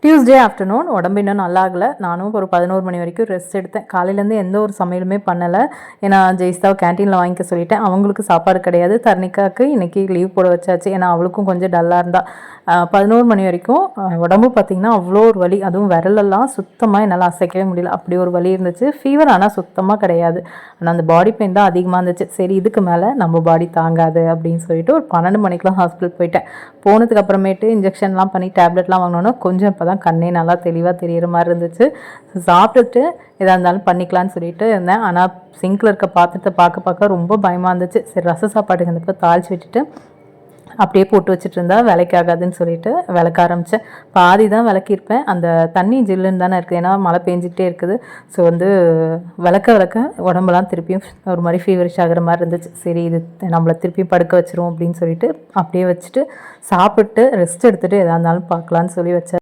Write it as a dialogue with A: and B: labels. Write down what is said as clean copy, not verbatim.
A: Tuesday afternoon உடம்பு இன்னும் நல்லா ஆகலை. நானும் ஒரு 11 மணி வரைக்கும் ரெஸ்ட் எடுத்தேன். காலையிலேருந்து எந்த ஒரு சமையலுமே பண்ணலை. ஏன்னா ஜெயிஸ்தாவை கேன்டீனில் வாங்கிக்க சொல்லிட்டேன். அவங்களுக்கு சாப்பாடு கிடையாது. தர்ணிக்காவுக்கு இன்றைக்கி லீவ் போட வச்சாச்சு. ஏன்னா அவளுக்கும் கொஞ்சம் டல்லாக இருந்தால் 11 மணி வரைக்கும் உடம்பு பார்த்திங்கன்னா அவ்வளோ ஒரு வலி. அதுவும் விரலெல்லாம் சுத்தமாக என்னால் அசைக்கவே முடியல. அப்படி ஒரு வலி இருந்துச்சு. ஃபீவர் ஆனால் சுத்தமாக கிடையாது. ஆனால் அந்த பாடி பெயின் தான் அதிகமாக இருந்துச்சு. சரி இதுக்கு மேலே நம்ம பாடி தாங்காது அப்படின்னு சொல்லிட்டு ஒரு 12 மணிக்கெலாம் ஹாஸ்பிட்டல் போயிட்டேன். போனதுக்கு அப்புறமேட்டு இன்ஜெக்ஷன்லாம் பண்ணி டேப்லெட்லாம் வாங்கினோன்னா கொஞ்சம் இப்போ தான் கண்ணே நல்லா தெளிவாக தெரிகிற மாதிரி இருந்துச்சு. சாப்பிட்டுட்டு எதாக இருந்தாலும் பண்ணிக்கலான்னு சொல்லிட்டு இருந்தேன். ஆனால் சிங்கில் இருக்க பாத்திரத்தை பார்க்க ரொம்ப பயமாக இருந்துச்சு. சரி ரச சாப்பாட்டுக்கு அந்த தாளித்து விட்டுட்டு அப்படியே போட்டு வச்சுட்டு இருந்தா விளக்காகாதுன்னு சொல்லிட்டு விளக்க ஆரம்பித்தேன். பாதி தான் விளக்கியிருப்பேன். அந்த தண்ணி ஜில்லுன்னு தானே இருக்குது, ஏன்னா மழை பெஞ்சிக்கிட்டே இருக்குது. ஸோ விளக்க உடம்பெல்லாம் திருப்பியும் ஒரு மாதிரி ஃபீவரிஷ் ஆகிற மாதிரி இருந்துச்சு. சரி இது நம்மளை திருப்பியும் படுக்க வச்சிரும் அப்படின்னு சொல்லிட்டு அப்படியே வச்சுட்டு சாப்பிட்டு ரெஸ்ட் எடுத்துகிட்டு எதாக இருந்தாலும் பார்க்கலான்னு சொல்லி வச்சேன்.